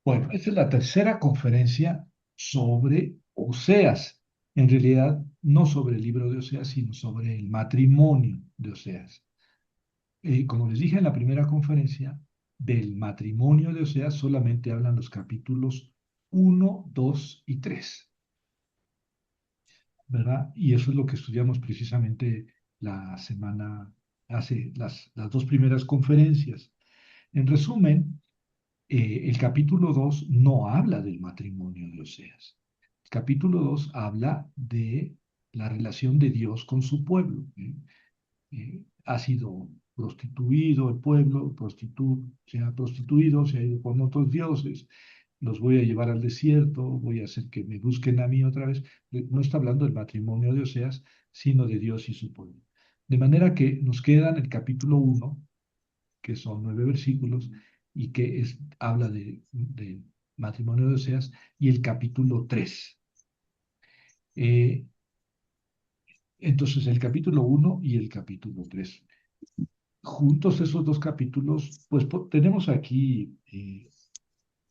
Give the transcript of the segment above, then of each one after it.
Bueno, esta es la tercera conferencia sobre Oseas. En realidad, no sobre el libro de Oseas, sino sobre el matrimonio de Oseas. Como les dije en la primera conferencia, del matrimonio de Oseas solamente hablan los capítulos uno, 2 y 3, ¿verdad? Y eso es lo que estudiamos precisamente la semana, hace las dos primeras conferencias. En resumen, el capítulo 2 no habla del matrimonio de Oseas. El capítulo 2 habla de la relación de Dios con su pueblo. Ha sido prostituido el pueblo, se ha prostituido, se ha ido con otros dioses, los voy a llevar al desierto, voy a hacer que me busquen a mí otra vez. No está hablando del matrimonio de Oseas, sino de Dios y su pueblo. De manera que nos queda en el capítulo uno, que son 9 versículos, y que habla de matrimonio de Oseas, y el capítulo 3. Eh, entonces, el capítulo uno y el capítulo 3. Juntos esos dos capítulos, pues tenemos aquí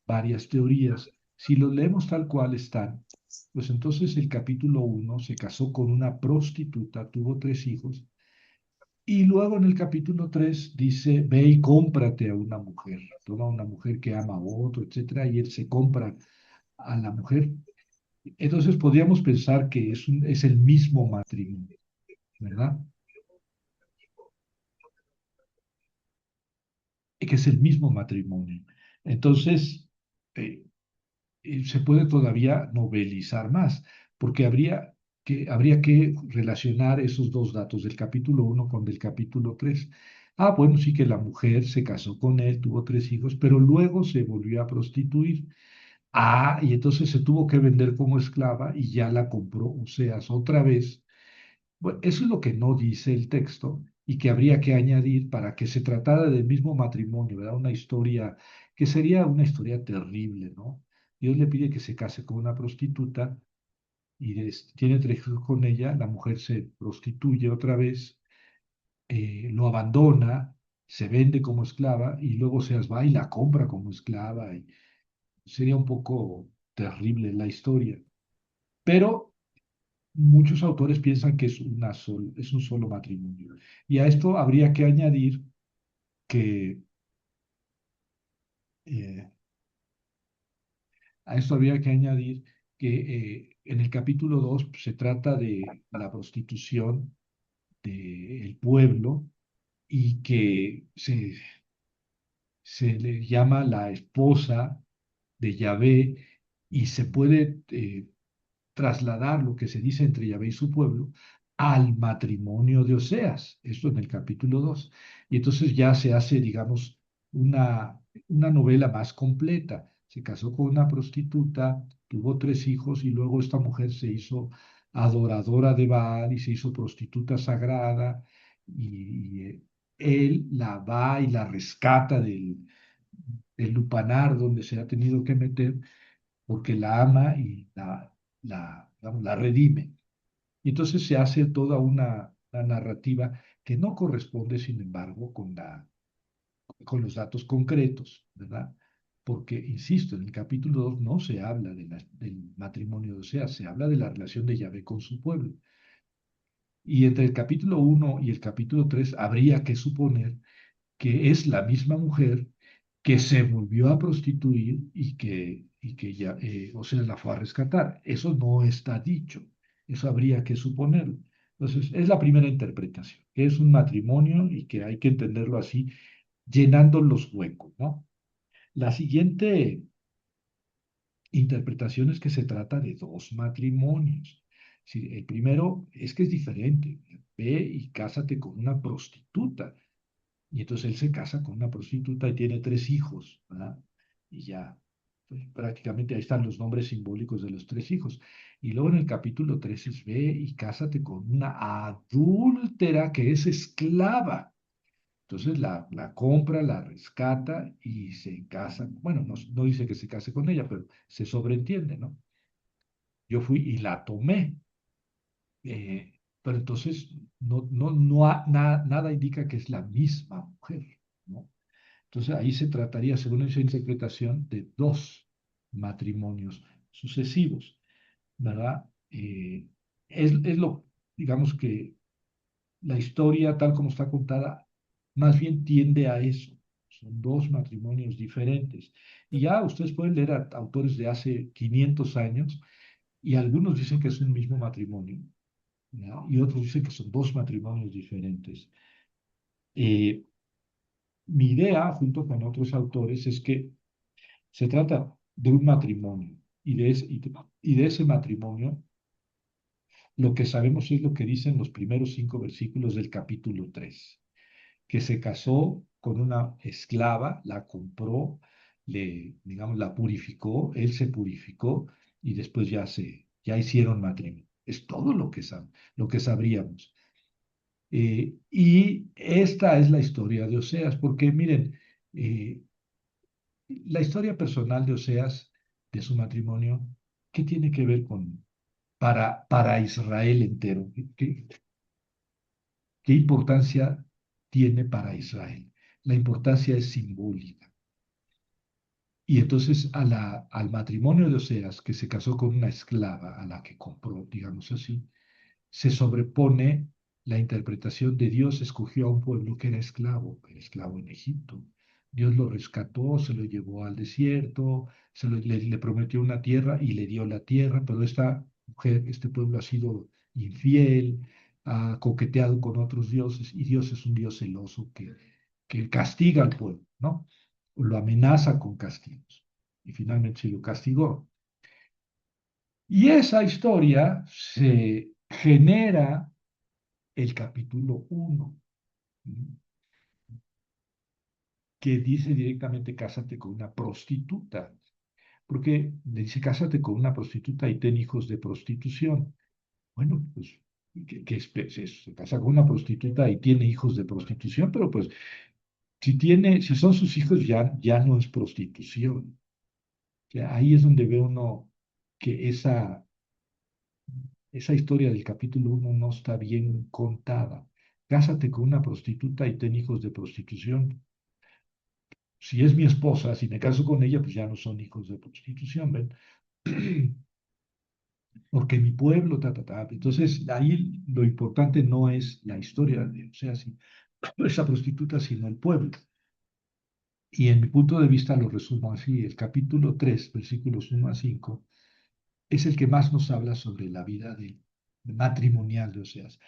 varias teorías. Si los leemos tal cual están, pues entonces el capítulo uno se casó con una prostituta, tuvo 3 hijos, y luego en el capítulo 3 dice, ve y cómprate a una mujer, toma una mujer que ama a otro, etcétera, y él se compra a la mujer. Entonces podríamos pensar que es el mismo matrimonio, ¿verdad? Y que es el mismo matrimonio. Entonces, eh, se puede todavía novelizar más, porque habría que relacionar esos dos datos del capítulo uno con del capítulo 3. Ah, bueno, sí que la mujer se casó con él, tuvo 3 hijos, pero luego se volvió a prostituir. Ah, y entonces se tuvo que vender como esclava y ya la compró Oseas otra vez. Bueno, eso es lo que no dice el texto y que habría que añadir para que se tratara del mismo matrimonio, ¿verdad? Una historia que sería una historia terrible, ¿no? Dios le pide que se case con una prostituta y tiene 3 hijos con ella, la mujer se prostituye otra vez, lo abandona, se vende como esclava y luego se va y la compra como esclava. Y sería un poco terrible la historia. Pero muchos autores piensan que es un solo matrimonio. Y a esto habría que añadir que, eh, en el capítulo 2 se trata de la prostitución del pueblo y que se le llama la esposa de Yahvé y se puede trasladar lo que se dice entre Yahvé y su pueblo al matrimonio de Oseas, esto en el capítulo 2. Y entonces ya se hace, digamos, una novela más completa. Se casó con una prostituta, tuvo 3 hijos y luego esta mujer se hizo adoradora de Baal y se hizo prostituta sagrada y él la va y la rescata del lupanar donde se ha tenido que meter porque la ama y digamos, la redime. Y entonces se hace toda una narrativa que no corresponde, sin embargo, con los datos concretos, ¿verdad? Porque, insisto, en el capítulo 2 no se habla del matrimonio de Oseas, se habla de la relación de Yahvé con su pueblo. Y entre el capítulo uno y el capítulo 3 habría que suponer que es la misma mujer que se volvió a prostituir y que ya, o sea, la fue a rescatar. Eso no está dicho, eso habría que suponerlo. Entonces, es la primera interpretación, que es un matrimonio y que hay que entenderlo así, llenando los huecos, ¿no? La siguiente interpretación es que se trata de dos matrimonios. Sí, el primero es que es diferente. Ve y cásate con una prostituta. Y entonces él se casa con una prostituta y tiene 3 hijos, ¿verdad? Y ya, pues, prácticamente ahí están los nombres simbólicos de los 3 hijos. Y luego en el capítulo 3 es ve y cásate con una adúltera que es esclava. Entonces la compra, la rescata y se casa. Bueno, no, no dice que se case con ella, pero se sobreentiende, ¿no? Yo fui y la tomé. Pero entonces nada indica que es la misma mujer, ¿no? Entonces ahí se trataría, según esa interpretación, de dos matrimonios sucesivos, ¿verdad? Es lo, digamos que la historia tal como está contada, más bien tiende a eso. Son dos matrimonios diferentes. Y ya ustedes pueden leer a autores de hace 500 años y algunos dicen que es un mismo matrimonio, ¿no? Y otros dicen que son dos matrimonios diferentes. Eh, Mi idea, junto con otros autores, es que se trata de un matrimonio y de ese matrimonio lo que sabemos es lo que dicen los primeros 5 versículos del capítulo 3, que se casó con una esclava, la compró, digamos, la purificó, él se purificó y después ya hicieron matrimonio. Es todo lo que sabríamos. Y esta es la historia de Oseas, porque miren, eh, la historia personal de Oseas, de su matrimonio, ¿qué tiene que ver para Israel entero? ¿Qué importancia tiene para Israel? La importancia es simbólica. Y entonces al matrimonio de Oseas, que se casó con una esclava a la que compró, digamos así, se sobrepone la interpretación de Dios escogió a un pueblo que era esclavo en Egipto. Dios lo rescató, se lo llevó al desierto, le prometió una tierra y le dio la tierra, pero esta mujer, este pueblo ha sido infiel, ha coqueteado con otros dioses y Dios es un Dios celoso que castiga al pueblo, ¿no? Lo amenaza con castigos. Y finalmente se lo castigó. Y esa historia se genera el capítulo 1, que dice directamente cásate con una prostituta, porque le dice cásate con una prostituta y ten hijos de prostitución. Bueno, pues, se casa con una prostituta y tiene hijos de prostitución, pero pues si son sus hijos ya no es prostitución. O sea, ahí es donde ve uno que esa historia del capítulo 1 no está bien contada. Cásate con una prostituta y ten hijos de prostitución. Si es mi esposa, si me caso con ella, pues ya no son hijos de prostitución, ¿ven? Porque mi pueblo, ta, ta, ta. Entonces, ahí lo importante no es la historia, o sea, si esa prostituta, sino el pueblo. Y en mi punto de vista lo resumo así. El capítulo 3, versículos 1 a 5, es el que más nos habla sobre la vida matrimonial de Oseas.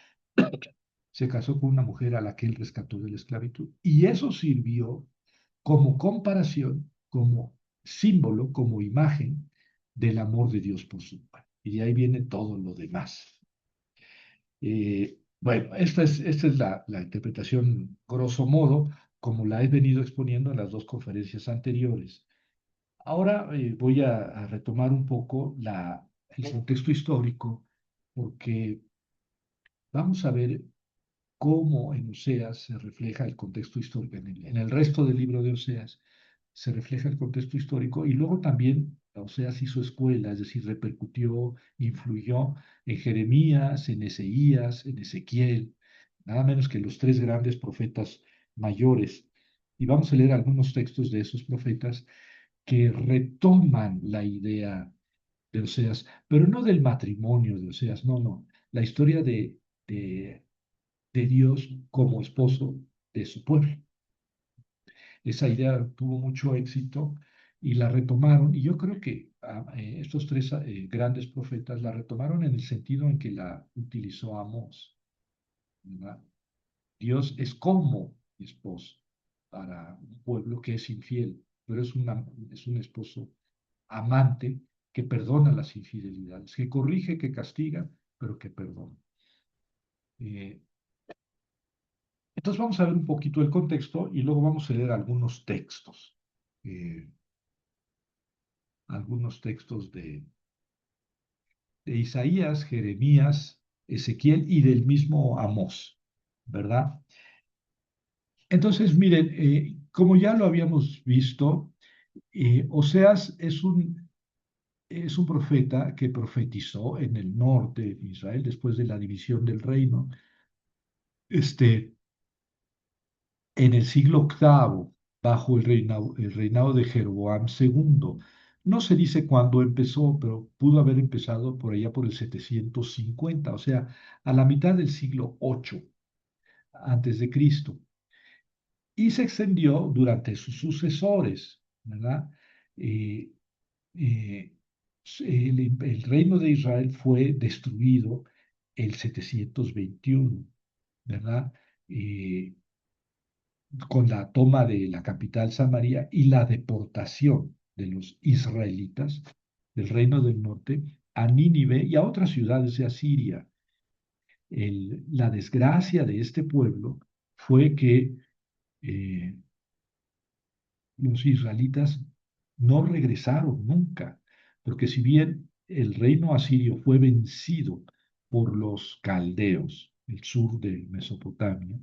Se casó con una mujer a la que él rescató de la esclavitud. Y eso sirvió como comparación, como símbolo, como imagen del amor de Dios por su pueblo. Y de ahí viene todo lo demás. Bueno, esta es la interpretación, grosso modo, como la he venido exponiendo en las dos conferencias anteriores. Ahora voy a retomar un poco el contexto histórico, porque vamos a ver cómo en Oseas se refleja el contexto histórico, en el resto del libro de Oseas se refleja el contexto histórico y luego también Oseas hizo escuela, es decir, repercutió, influyó en Jeremías, en Ezeías, en Ezequiel, nada menos que los tres grandes profetas mayores. Y vamos a leer algunos textos de esos profetas que retoman la idea de Oseas, pero no del matrimonio de Oseas, no, no, la historia de de Dios como esposo de su pueblo. Esa idea tuvo mucho éxito y la retomaron, y yo creo que estos tres grandes profetas la retomaron en el sentido en que la utilizó Amós, ¿verdad? Dios es como esposo para un pueblo que es infiel, pero es un esposo amante que perdona las infidelidades, que corrige, que castiga, pero que perdona. Eh, Entonces vamos a ver un poquito el contexto y luego vamos a leer eh, algunos textos de Isaías, Jeremías, Ezequiel y del mismo Amós, ¿verdad? Entonces, miren, como ya lo habíamos visto, Oseas es un profeta que profetizó en el norte de Israel después de la división del reino, este, en el siglo VIII. bajo el reinado de Jeroboam segundo. No se dice cuándo empezó, pero pudo haber empezado por allá por el 750, o sea, a la mitad del siglo VIII antes de Cristo, y se extendió durante sus sucesores, ¿verdad? Eh, eh, el reino de Israel fue destruido el 721, ¿verdad? Eh, con la toma de la capital Samaria y la deportación de los israelitas del reino del norte a Nínive y a otras ciudades de Asiria. La desgracia de este pueblo fue que eh, los israelitas no regresaron nunca, porque si bien el reino asirio fue vencido por los caldeos, el sur de Mesopotamia,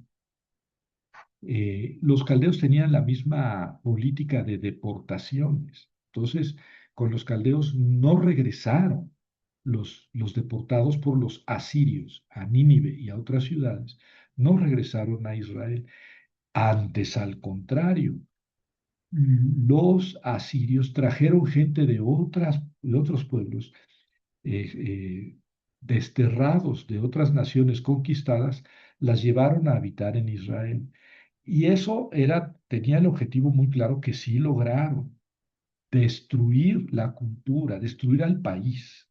los caldeos tenían la misma política de deportaciones. Entonces, con los caldeos no regresaron los deportados por los asirios a Nínive y a otras ciudades, no regresaron a Israel. Antes, al contrario, los asirios trajeron gente de otros pueblos eh, eh, desterrados de otras naciones conquistadas, las llevaron a habitar en Israel. Y eso tenía el objetivo muy claro que sí lograron, destruir la cultura, destruir al país.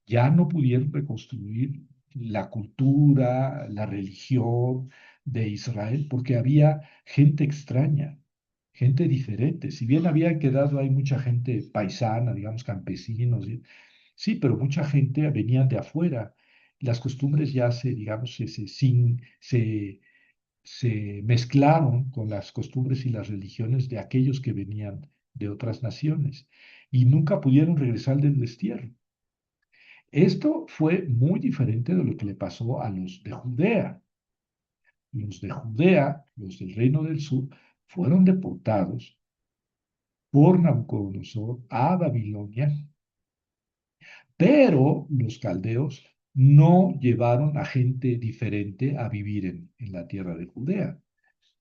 Ya no pudieron reconstruir la cultura, la religión de Israel, porque había gente extraña, gente diferente. Si bien había quedado ahí mucha gente paisana, digamos, campesinos, sí, pero mucha gente venían de afuera. Las costumbres ya digamos, se mezclaron con las costumbres y las religiones de aquellos que venían de otras naciones y nunca pudieron regresar del destierro. Esto fue muy diferente de lo que le pasó a los de Judea. Los de Judea, los del reino del sur, fueron deportados por Nabucodonosor a Babilonia, pero los caldeos no llevaron a gente diferente a vivir en la tierra de Judea.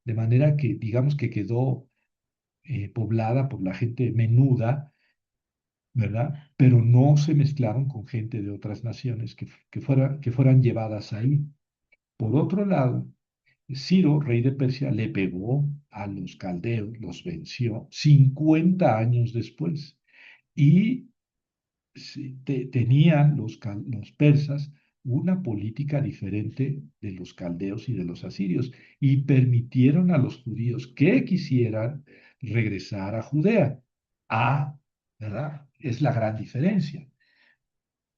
De manera que, digamos que quedó poblada por la gente menuda, ¿verdad? Pero no se mezclaron con gente de otras naciones que fueran llevadas ahí. Por otro lado, Ciro, rey de Persia, le pegó a los caldeos, los venció 50 años después. Y tenían los persas una política diferente de los caldeos y de los asirios y permitieron a los judíos que quisieran regresar a Judea. Ah, ¿verdad? Es la gran diferencia.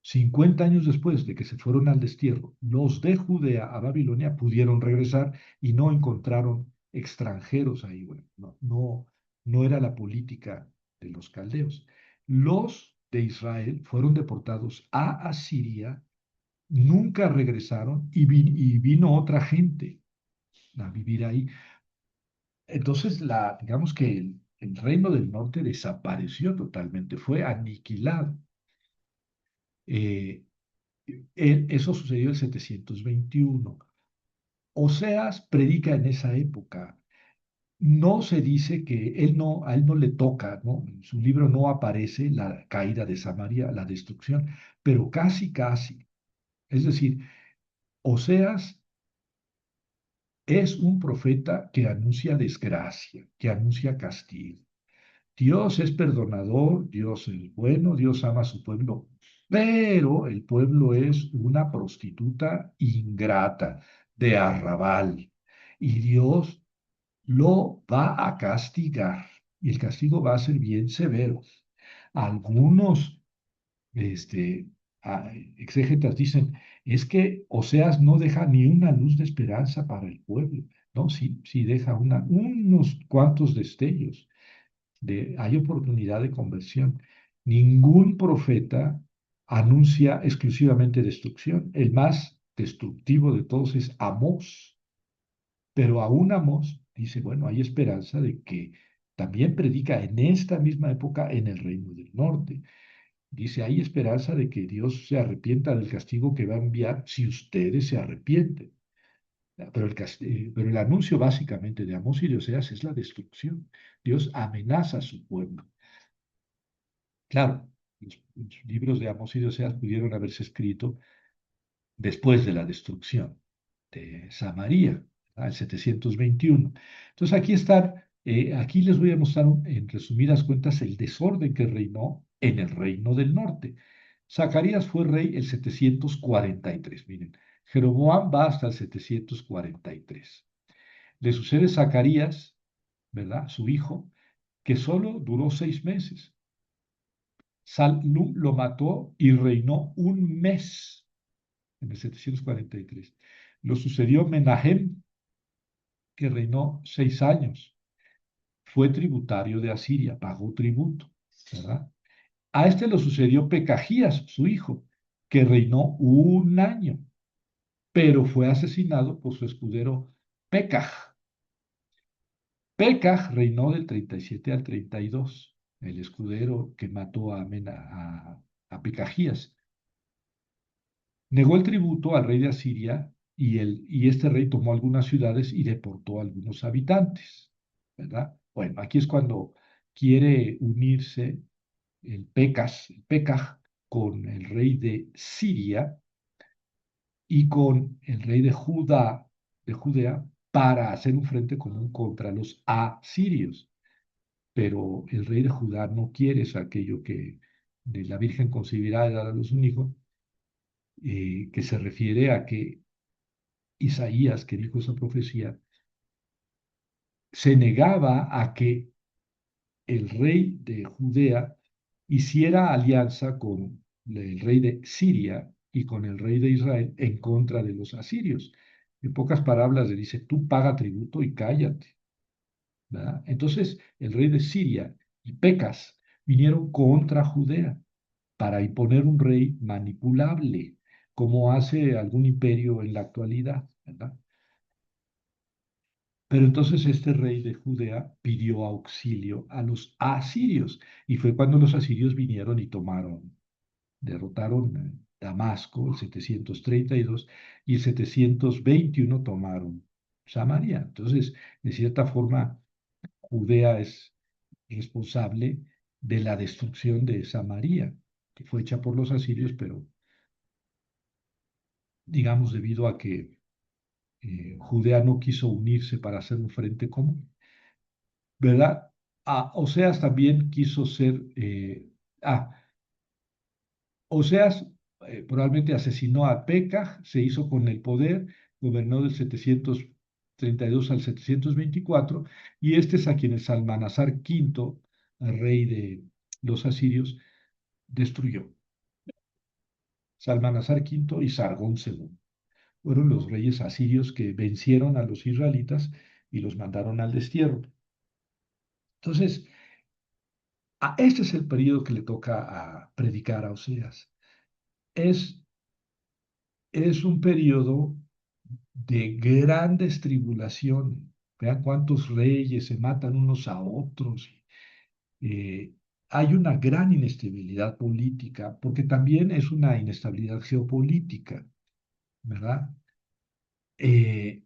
50 años después de que se fueron al destierro, los de Judea a Babilonia pudieron regresar y no encontraron extranjeros ahí. Bueno, no era la política de los caldeos. Los de Israel fueron deportados a Asiria, nunca regresaron y vino otra gente a vivir ahí. Entonces, digamos que el reino del norte desapareció totalmente, fue aniquilado. Eh, Eso sucedió en 721. Oseas predica en esa época. No se dice que a él no le toca, ¿no? En su libro no aparece la caída de Samaria, la destrucción, pero casi, casi. Es decir, Oseas es un profeta que anuncia desgracia, que anuncia castigo. Dios es perdonador, Dios es bueno, Dios ama a su pueblo, pero el pueblo es una prostituta ingrata de arrabal y Dios lo va a castigar y el castigo va a ser bien severo. Algunos este, exégetas dicen, es que Oseas no deja ni una luz de esperanza para el pueblo, ¿no? Sí, sí deja unos cuantos destellos hay oportunidad de conversión. Ningún profeta anuncia exclusivamente destrucción. El más destructivo de todos es Amós. Pero aún Amós dice, bueno, hay esperanza de que también predica en esta misma época en el reino del norte. Dice, hay esperanza de que Dios se arrepienta del castigo que va a enviar si ustedes se arrepienten. Pero el anuncio básicamente de Amós y de Oseas es la destrucción. Dios amenaza a su pueblo. Claro, los libros de Amós y de Oseas pudieron haberse escrito después de la destrucción de Samaria, ¿verdad? El 721. Entonces aquí les voy a mostrar en resumidas cuentas el desorden que reinó en el reino del norte. Zacarías fue rey el 743, miren, Jeroboam va hasta el 743. Le sucede Zacarías, ¿verdad? Su hijo, que solo duró 6 meses. Salum lo mató y reinó un mes en el 743. Lo sucedió Menahem, que reinó 6 años. Fue tributario de Asiria, pagó tributo, ¿verdad? A este lo sucedió Pecajías, su hijo, que reinó un año, pero fue asesinado por su escudero Pekaj. Pekaj reinó del 37 al 32, el escudero que mató a Pecajías. Negó el tributo al rey de Asiria y este rey tomó algunas ciudades y deportó a algunos habitantes, ¿verdad? Bueno, aquí es cuando quiere unirse el Pekaj, con el rey de Siria y con el rey de Judea, para hacer un frente común contra los asirios. Pero el rey de Judá no quiere es aquello que de la Virgen concebirá y dará a luz un hijo, que se refiere a que Isaías, que dijo esa profecía, se negaba a que el rey de Judea hiciera alianza con el rey de Siria y con el rey de Israel en contra de los asirios. En pocas palabras le dice, tú paga tributo y cállate, ¿verdad? Entonces el rey de Siria y Pecas vinieron contra Judea para imponer un rey manipulable, como hace algún imperio en la actualidad, ¿verdad? Pero entonces este rey de Judea pidió auxilio a los asirios y fue cuando los asirios vinieron y derrotaron Damasco el 732 y el 721 tomaron Samaria. Entonces, de cierta forma, Judea es responsable de la destrucción de Samaria, que fue hecha por los asirios, pero digamos debido a que Judea no quiso unirse para hacer un frente común. ¿Verdad? Oseas también quiso ser, ah, Oseas probablemente asesinó a Pekah, se hizo con el poder, gobernó del 732 al 724, y este es a quien el Salmanasar V, el rey de los asirios, destruyó. Salmanasar V y Sargón II fueron los reyes asirios que vencieron a los israelitas y los mandaron al destierro. Entonces, este es el periodo que le toca a predicar a Oseas. Es, es un periodo de grandes tribulaciones. Vean cuántos reyes se matan unos a otros. Eh, Hay una gran inestabilidad política, porque también es una inestabilidad geopolítica, ¿verdad? Eh,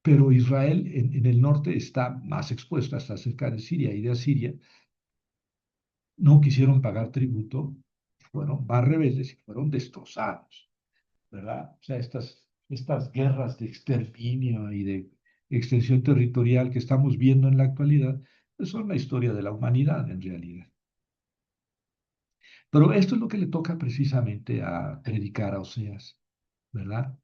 pero Israel en el norte está más expuesto, está cerca de Siria y de Asiria. No quisieron pagar tributo, fueron más rebeldes y fueron destrozados. ¿Verdad? O sea, estas guerras de exterminio y de extensión territorial que estamos viendo en la actualidad, pues son la historia de la humanidad en realidad. Pero esto es lo que le toca precisamente a predicar a Oseas, ¿verdad?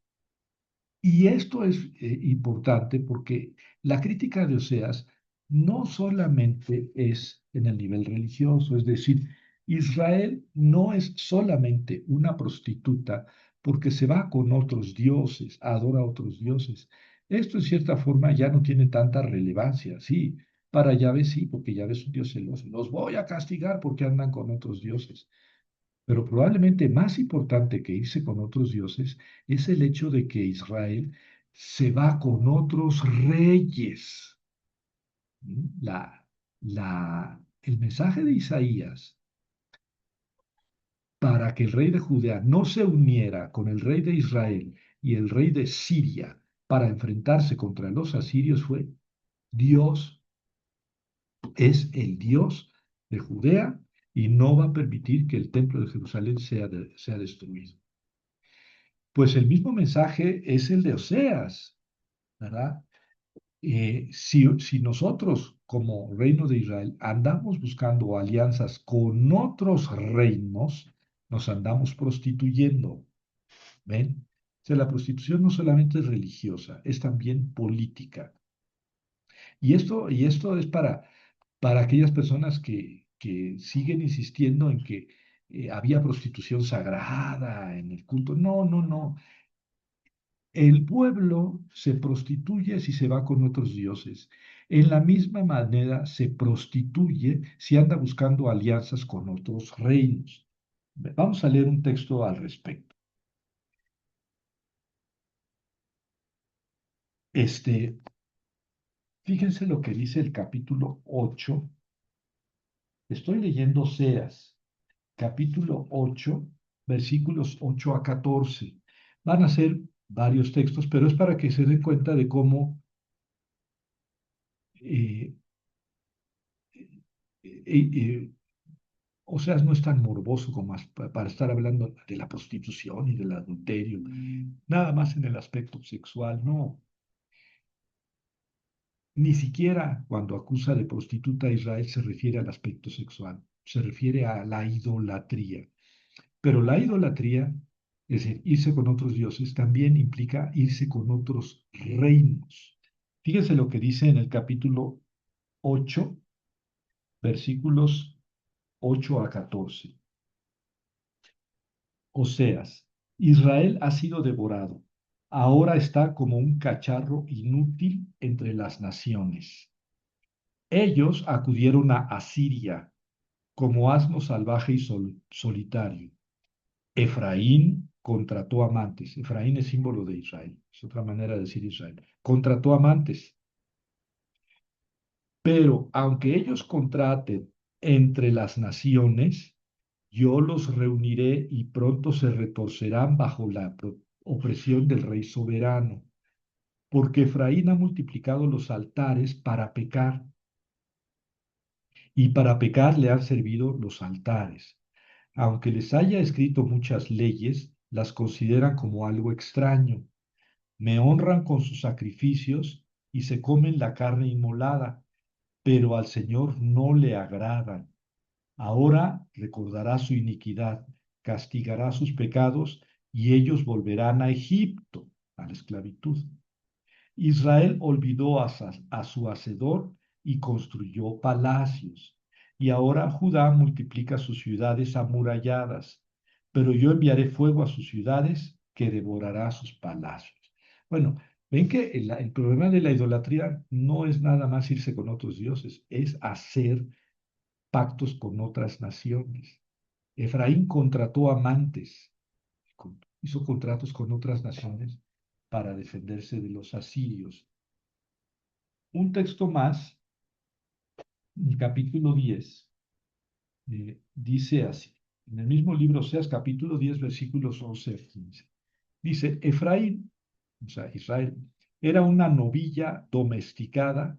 Y esto es importante porque la crítica de Oseas no solamente es en el nivel religioso, es decir, Israel no es solamente una prostituta porque se va con otros dioses, adora a otros dioses. Esto en cierta forma ya no tiene tanta relevancia, sí, para Yahvé sí, porque Yahvé es un Dios celoso. Los voy a castigar porque andan con otros dioses. Pero probablemente más importante que irse con otros dioses es el hecho de que Israel se va con otros reyes. La, el mensaje de Isaías para que el rey de Judea no se uniera con el rey de Israel y el rey de Siria para enfrentarse contra los asirios fue Dios es el Dios de Judea y no va a permitir que el templo de Jerusalén sea destruido. Pues el mismo mensaje es el de Oseas, ¿verdad? Si nosotros como reino de Israel andamos buscando alianzas con otros reinos, nos andamos prostituyendo, ¿ven? O sea, la prostitución no solamente es religiosa, es también política. Y esto es para aquellas personas que siguen insistiendo en que había prostitución sagrada en el culto. No, no, no. El pueblo se prostituye si se va con otros dioses. En la misma manera se prostituye si anda buscando alianzas con otros reinos. Vamos a leer un texto al respecto. Este, fíjense lo que dice el capítulo 8. Estoy leyendo Oseas, capítulo 8, versículos 8 a 14. Van a ser varios textos, pero es para que se den cuenta de cómo eh, eh, eh, Oseas no es tan morboso como para estar hablando de la prostitución y del adulterio, nada más en el aspecto sexual, no. Ni siquiera cuando acusa de prostituta a Israel se refiere al aspecto sexual, se refiere a la idolatría. Pero la idolatría, es decir, irse con otros dioses, también implica irse con otros reinos. Fíjense lo que dice en el capítulo 8, versículos 8 a 14. Oseas, Israel ha sido devorado. Ahora está como un cacharro inútil entre las naciones. Ellos acudieron a Asiria como asno salvaje y solitario. Efraín contrató amantes. Efraín es símbolo de Israel. Es otra manera de decir Israel. Contrató amantes. Pero aunque ellos contraten entre las naciones, yo los reuniré y pronto se retorcerán bajo la opresión del rey soberano. Porque Efraín ha multiplicado los altares para pecar, y para pecar le han servido los altares. Aunque les haya escrito muchas leyes, las consideran como algo extraño. Me honran con sus sacrificios y se comen la carne inmolada, pero al Señor no le agradan. Ahora recordará su iniquidad, castigará sus pecados y ellos volverán a Egipto, a la esclavitud. Israel olvidó a su hacedor y construyó palacios. Y ahora Judá multiplica sus ciudades amuralladas, pero yo enviaré fuego a sus ciudades que devorará sus palacios. Bueno, ven que el problema de la idolatría no es nada más irse con otros dioses, es hacer pactos con otras naciones. Efraín contrató amantes, hizo contratos con otras naciones para defenderse de los asirios. Un texto más, el capítulo 10, dice así, en el mismo libro Oseas, capítulo 10, versículos 11 a 15. Dice, Efraín, o sea, Israel, era una novilla domesticada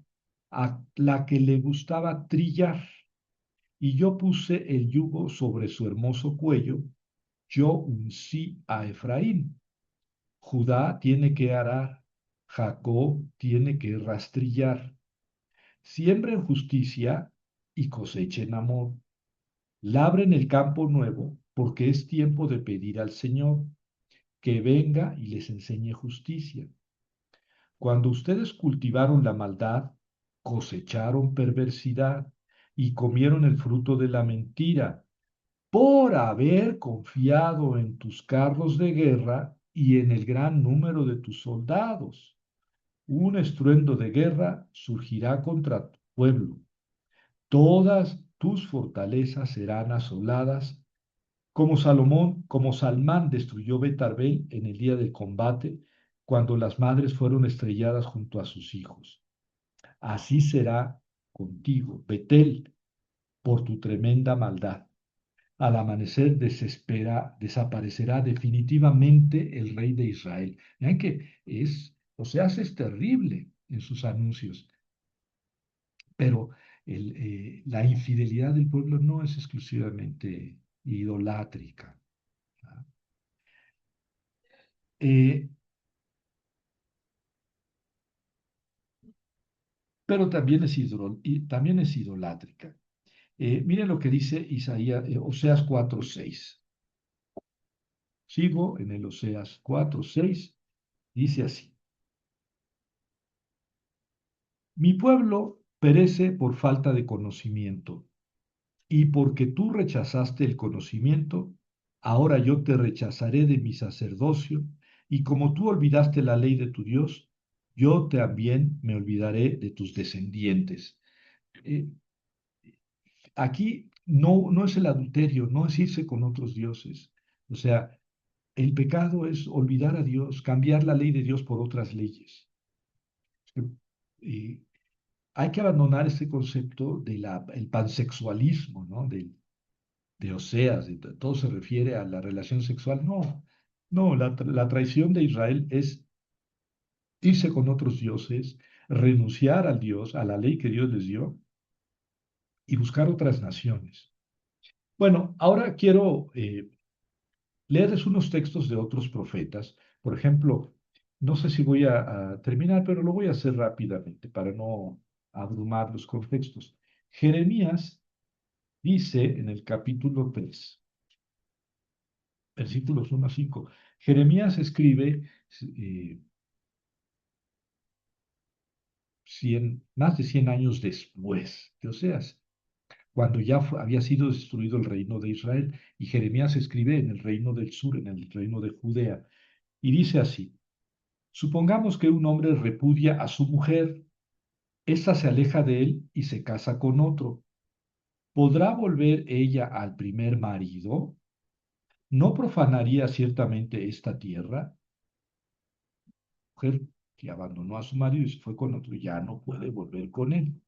a la que le gustaba trillar, y yo puse el yugo sobre su hermoso cuello, yo uncí a Efraín. Judá tiene que arar, Jacob tiene que rastrillar. Siembren justicia y cosechen amor. Labren el campo nuevo, porque es tiempo de pedir al Señor que venga y les enseñe justicia. Cuando ustedes cultivaron la maldad, cosecharon perversidad y comieron el fruto de la mentira, por haber confiado en tus carros de guerra y en el gran número de tus soldados. Un estruendo de guerra surgirá contra tu pueblo. Todas tus fortalezas serán asoladas, como Salomón, como Salmán destruyó Betarbel en el día del combate, cuando las madres fueron estrelladas junto a sus hijos. Así será contigo, Betel, por tu tremenda maldad. Al amanecer desaparecerá definitivamente el rey de Israel. Vean que Oseas es terrible en sus anuncios, pero la infidelidad del pueblo no es exclusivamente idolátrica. ¿Ah? Eh, pero también es idolátrica. Miren lo que dice Isaías, Oseas 4:6. Sigo en el Oseas 4:6. Dice así: Mi pueblo perece por falta de conocimiento, y porque tú rechazaste el conocimiento, ahora yo te rechazaré de mi sacerdocio, y como tú olvidaste la ley de tu Dios, yo también me olvidaré de tus descendientes. Eh, Aquí no es el adulterio, no es irse con otros dioses. O sea, el pecado es olvidar a Dios, cambiar la ley de Dios por otras leyes. Y hay que abandonar este concepto del pansexualismo, ¿no? De Oseas, todo se refiere a la relación sexual. No, no, la traición de Israel es irse con otros dioses, renunciar al Dios, a la ley que Dios les dio y buscar otras naciones. Bueno, ahora quiero leerles unos textos de otros profetas. Por ejemplo, no sé si voy a terminar, pero lo voy a hacer rápidamente para no abrumar los contextos. Jeremías dice en el capítulo 3, versículos 1 a 5. Jeremías escribe eh, más de 100 años después de Oseas, cuando ya había sido destruido el reino de Israel. Y Jeremías escribe en el reino del sur, en el reino de Judea, y dice así: Supongamos que un hombre repudia a su mujer, ésta se aleja de él y se casa con otro. ¿Podrá volver ella al primer marido? ¿No profanaría ciertamente esta tierra? Mujer que abandonó a su marido y se fue con otro, ya no puede volver con él.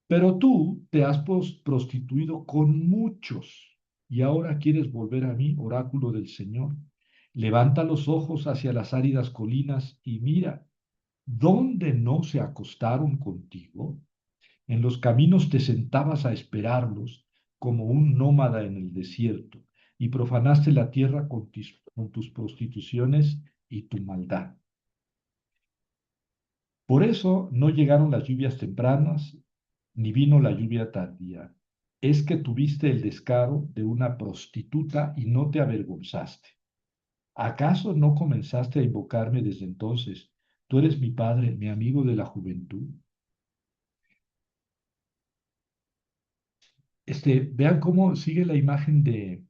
Pero tú te has prostituido con muchos y ahora quieres volver a mí, oráculo del Señor. Levanta los ojos hacia las áridas colinas y mira, ¿dónde no se acostaron contigo? En los caminos te sentabas a esperarlos como un nómada en el desierto y profanaste la tierra con tus prostituciones y tu maldad. Por eso no llegaron las lluvias tempranas, ni vino la lluvia tardía. Es que tuviste el descaro de una prostituta y no te avergonzaste. ¿Acaso no comenzaste a invocarme desde entonces? Tú eres mi padre, mi amigo de la juventud. Vean cómo sigue la imagen de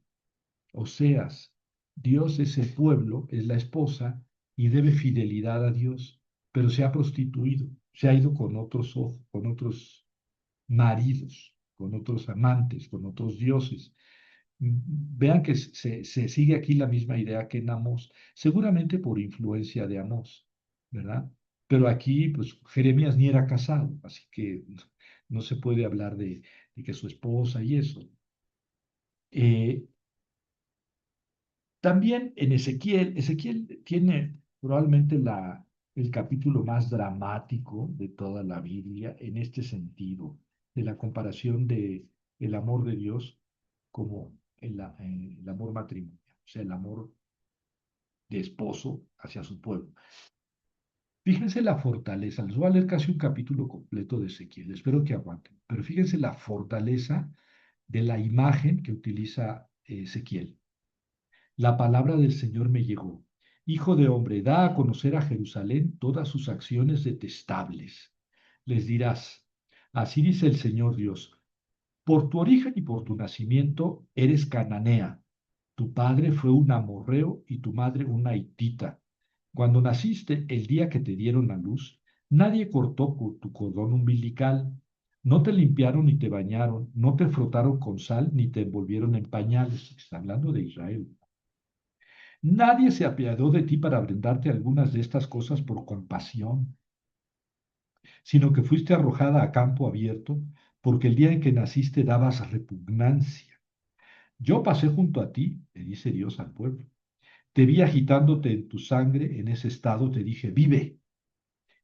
Oseas. Dios es el pueblo, es la esposa y debe fidelidad a Dios, pero se ha prostituido, se ha ido con otros ojos, con otros maridos, con otros amantes, con otros dioses. Vean que se sigue aquí la misma idea que en Amós, seguramente por influencia de Amós, ¿verdad? Pero aquí, pues Jeremías ni era casado, así que no se puede hablar de que su esposa y eso. Eh, También en Ezequiel tiene probablemente el capítulo más dramático de toda la Biblia en este sentido, de la comparación de el amor de Dios como el amor matrimonial, o sea, el amor de esposo hacia su pueblo. Fíjense la fortaleza, les voy a leer casi un capítulo completo de Ezequiel, espero que aguanten, pero fíjense la fortaleza de la imagen que utiliza Ezequiel. La palabra del Señor me llegó. Hijo de hombre, da a conocer a Jerusalén todas sus acciones detestables. Les dirás, así dice el Señor Dios, por tu origen y por tu nacimiento eres cananea. Tu padre fue un amorreo y tu madre una hitita. Cuando naciste, el día que te dieron a luz, nadie cortó tu cordón umbilical. No te limpiaron ni te bañaron, no te frotaron con sal ni te envolvieron en pañales. Está hablando de Israel. Nadie se apiadó de ti para brindarte algunas de estas cosas por compasión, sino que fuiste arrojada a campo abierto, porque el día en que naciste dabas repugnancia. Yo pasé junto a ti, le dice Dios al pueblo. Te vi agitándote en tu sangre, en ese estado te dije, vive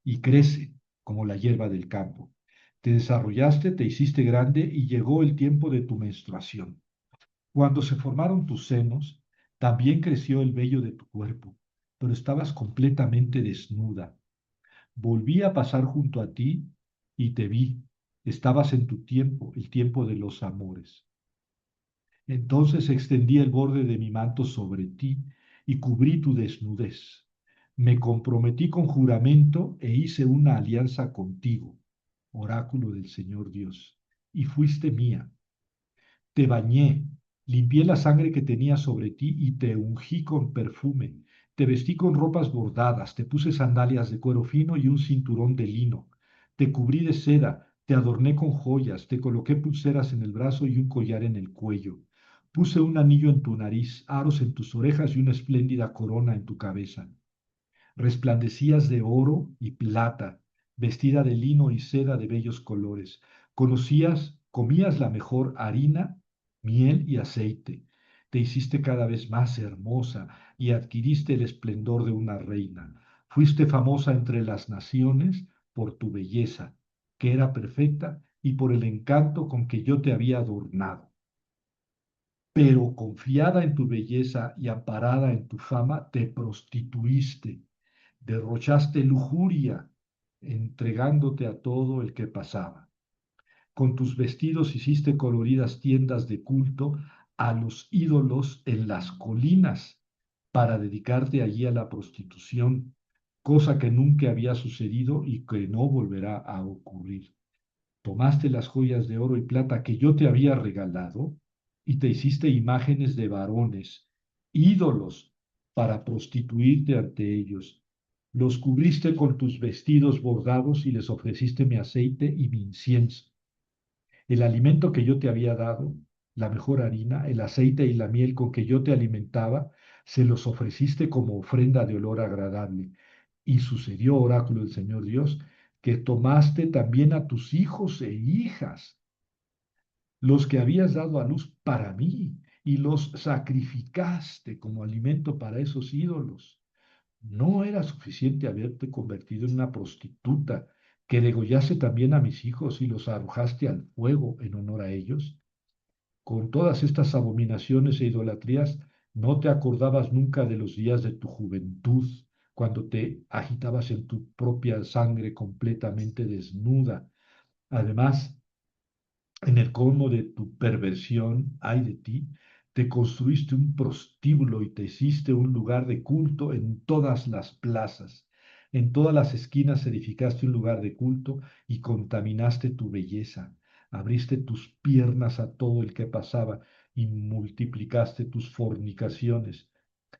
y crece como la hierba del campo. Te desarrollaste, te hiciste grande y llegó el tiempo de tu menstruación. Cuando se formaron tus senos, también creció el vello de tu cuerpo, pero estabas completamente desnuda. Volví a pasar junto a ti y te vi. Estabas en tu tiempo, el tiempo de los amores. Entonces extendí el borde de mi manto sobre ti y cubrí tu desnudez. Me comprometí con juramento e hice una alianza contigo, oráculo del Señor Dios, y fuiste mía. Te bañé, limpié la sangre que tenía sobre ti y te ungí con perfume. Te vestí con ropas bordadas, te puse sandalias de cuero fino y un cinturón de lino. Te cubrí de seda, te adorné con joyas, te coloqué pulseras en el brazo y un collar en el cuello. Puse un anillo en tu nariz, aros en tus orejas y una espléndida corona en tu cabeza. Resplandecías de oro y plata, vestida de lino y seda de bellos colores. Comías la mejor harina, miel y aceite. Te hiciste cada vez más hermosa y adquiriste el esplendor de una reina. Fuiste famosa entre las naciones por tu belleza, que era perfecta, y por el encanto con que yo te había adornado. Pero confiada en tu belleza y amparada en tu fama, te prostituiste, derrochaste lujuria, entregándote a todo el que pasaba. Con tus vestidos hiciste coloridas tiendas de culto a los ídolos en las colinas para dedicarte allí a la prostitución, cosa que nunca había sucedido y que no volverá a ocurrir. Tomaste las joyas de oro y plata que yo te había regalado y te hiciste imágenes de varones, ídolos, para prostituirte ante ellos. Los cubriste con tus vestidos bordados y les ofreciste mi aceite y mi incienso. El alimento que yo te había dado, la mejor harina, el aceite y la miel con que yo te alimentaba, se los ofreciste como ofrenda de olor agradable. Y sucedió, oráculo del Señor Dios, que tomaste también a tus hijos e hijas, los que habías dado a luz para mí, y los sacrificaste como alimento para esos ídolos. ¿No era suficiente haberte convertido en una prostituta que degollaste también a mis hijos y los arrojaste al fuego en honor a ellos? Con todas estas abominaciones e idolatrías, no te acordabas nunca de los días de tu juventud, cuando te agitabas en tu propia sangre completamente desnuda. Además, en el colmo de tu perversión, ay de ti, te construiste un prostíbulo y te hiciste un lugar de culto en todas las plazas. En todas las esquinas edificaste un lugar de culto y contaminaste tu belleza. Abriste tus piernas a todo el que pasaba y multiplicaste tus fornicaciones.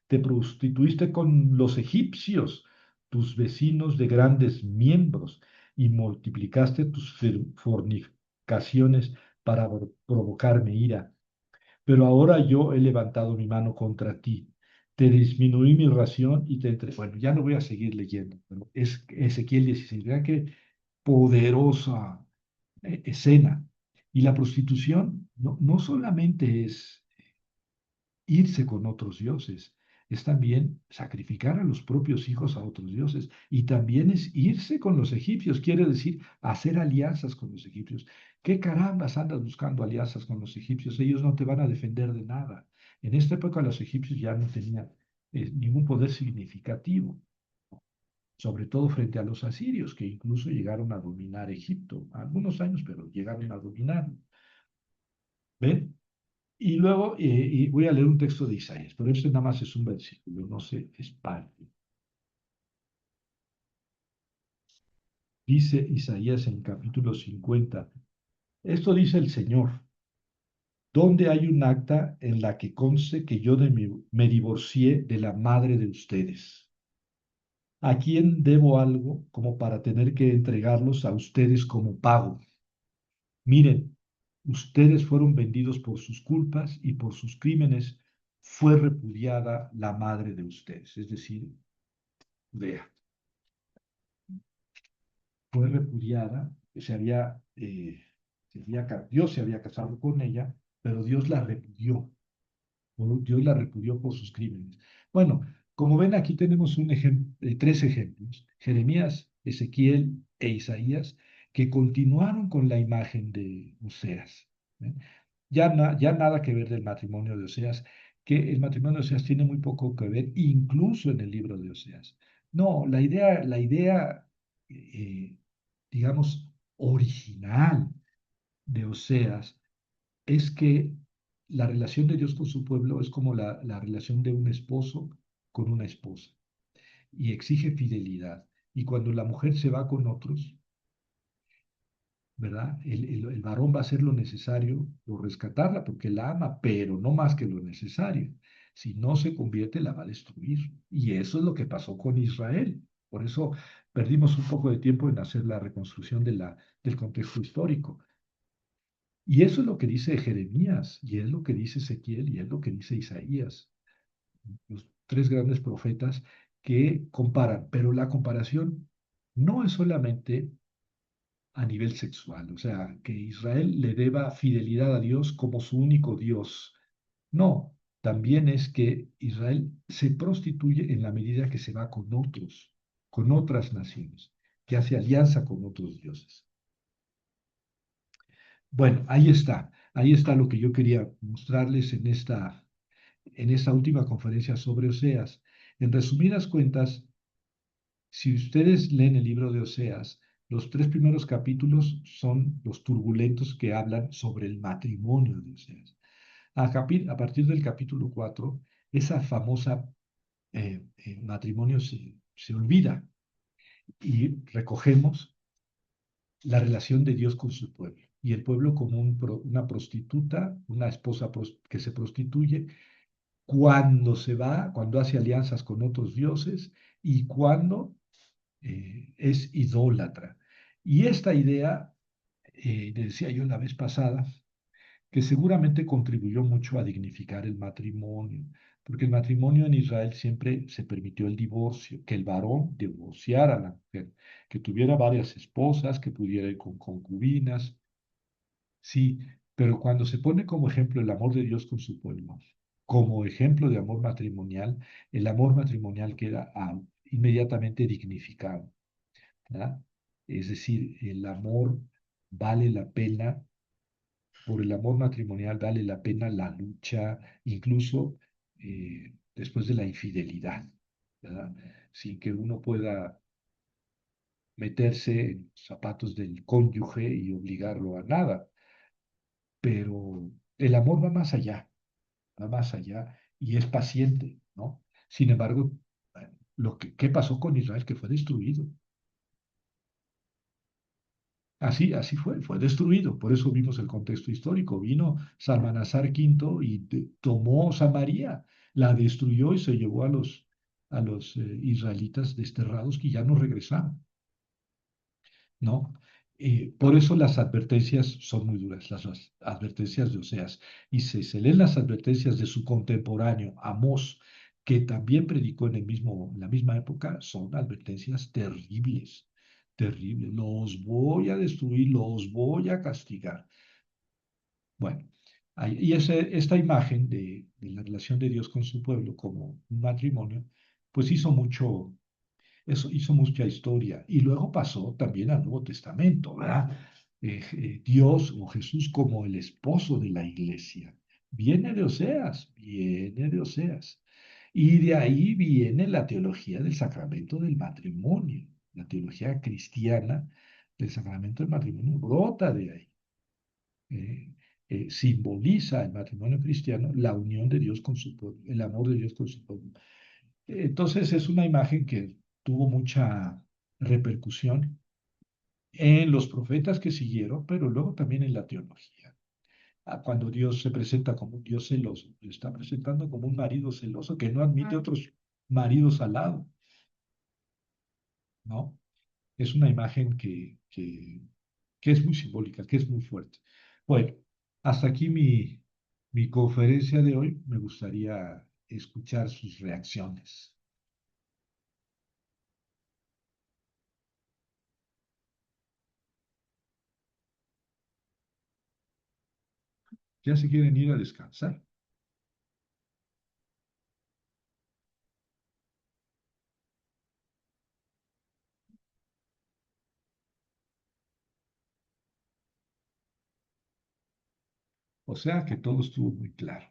Te prostituiste con los egipcios, tus vecinos de grandes miembros, y multiplicaste tus fornicaciones para provocarme ira. Pero ahora yo he levantado mi mano contra ti. Te disminuí mi ración y te entre... Bueno, ya no voy a seguir leyendo, pero es Ezequiel 16. Vean qué poderosa escena. Y la prostitución no solamente es irse con otros dioses, es también sacrificar a los propios hijos a otros dioses y también es irse con los egipcios, quiere decir hacer alianzas con los egipcios. ¿Qué carambas andas buscando alianzas con los egipcios? Ellos no te van a defender de nada. En esta época los egipcios ya no tenían ningún poder significativo, sobre todo frente a los asirios, que incluso llegaron a dominar Egipto, algunos años, pero llegaron a dominar. ¿Ven? Y luego y voy a leer un texto de Isaías, pero este nada más es un versículo, no sé, es parte. Dice Isaías en capítulo 50. Esto dice el Señor, ¿dónde hay un acta en la que conste que yo me divorcié de la madre de ustedes? ¿A quién debo algo como para tener que entregarlos a ustedes como pago? Miren, ustedes fueron vendidos por sus culpas y por sus crímenes fue repudiada la madre de ustedes, es decir, Judea. Fue repudiada, Dios se había casado con ella, pero Dios la repudió. Dios la repudió por sus crímenes. Bueno, como ven, aquí tenemos tres ejemplos, Jeremías, Ezequiel e Isaías, que continuaron con la imagen de Oseas. ¿Eh? Ya nada que ver del matrimonio de Oseas, que el matrimonio de Oseas tiene muy poco que ver, incluso en el libro de Oseas. No, la idea, eh, digamos, original de Oseas es que la relación de Dios con su pueblo es como la relación de un esposo con una esposa y exige fidelidad. Y cuando la mujer se va con otros, ¿verdad? El varón va a hacer lo necesario por rescatarla porque la ama, pero no más que lo necesario. Si no se convierte, la va a destruir. Y eso es lo que pasó con Israel. Por eso perdimos un poco de tiempo en hacer la reconstrucción del contexto histórico. Y eso es lo que dice Jeremías, y es lo que dice Ezequiel, y es lo que dice Isaías, los tres grandes profetas que comparan, pero la comparación no es solamente a nivel sexual, o sea, que Israel le deba fidelidad a Dios como su único Dios. No, también es que Israel se prostituye en la medida que se va con otros, con otras naciones, que hace alianza con otros dioses. Bueno, ahí está lo que yo quería mostrarles en esta última conferencia sobre Oseas. En resumidas cuentas, si ustedes leen el libro de Oseas, los tres primeros capítulos son los turbulentos que hablan sobre el matrimonio de Oseas. A partir del capítulo 4, esa famosa matrimonio se olvida y recogemos la relación de Dios con su pueblo. Y el pueblo como una prostituta, una esposa que se prostituye, cuando se va, cuando hace alianzas con otros dioses y cuando es idólatra. Y esta idea, decía yo la vez pasada, que seguramente contribuyó mucho a dignificar el matrimonio, porque el matrimonio en Israel siempre se permitió el divorcio, que el varón divorciara a la mujer, que tuviera varias esposas, que pudiera ir con concubinas, sí, pero cuando se pone como ejemplo el amor de Dios con su pueblo, como ejemplo de amor matrimonial, el amor matrimonial queda inmediatamente dignificado, ¿verdad? Es decir, el amor vale la pena, por el amor matrimonial vale la pena la lucha, incluso después de la infidelidad, ¿verdad? Sin que uno pueda meterse en los zapatos del cónyuge y obligarlo a nada, pero el amor va más allá y es paciente, ¿no? Sin embargo, ¿qué pasó con Israel? Que fue destruido. Así fue destruido. Por eso vimos el contexto histórico. Vino Salmanasar V y tomó Samaria, la destruyó y se llevó a los israelitas desterrados que ya no regresaron, ¿no? Por eso las advertencias son muy duras, las advertencias de Oseas. Y si se leen las advertencias de su contemporáneo, Amós, que también predicó en la misma época, son advertencias terribles, terribles. Los voy a destruir, los voy a castigar. Bueno, y esta imagen de la relación de Dios con su pueblo como un matrimonio, pues eso hizo mucha historia. Y luego pasó también al Nuevo Testamento, ¿verdad? Dios o Jesús como el esposo de la iglesia. Viene de Oseas. Y de ahí viene la teología del sacramento del matrimonio. La teología cristiana del sacramento del matrimonio brota de ahí. eh, Simboliza el matrimonio cristiano la unión de Dios con su pueblo, el amor de Dios con su pueblo. Entonces es una imagen que tuvo mucha repercusión en los profetas que siguieron, pero luego también en la teología. Cuando Dios se presenta como un Dios celoso, se está presentando como un marido celoso que no admite otros maridos al lado, ¿no? Es una imagen que es muy simbólica, que es muy fuerte. Bueno, hasta aquí mi conferencia de hoy. Me gustaría escuchar sus reacciones. Ya se quieren ir a descansar. O sea que todo estuvo muy claro.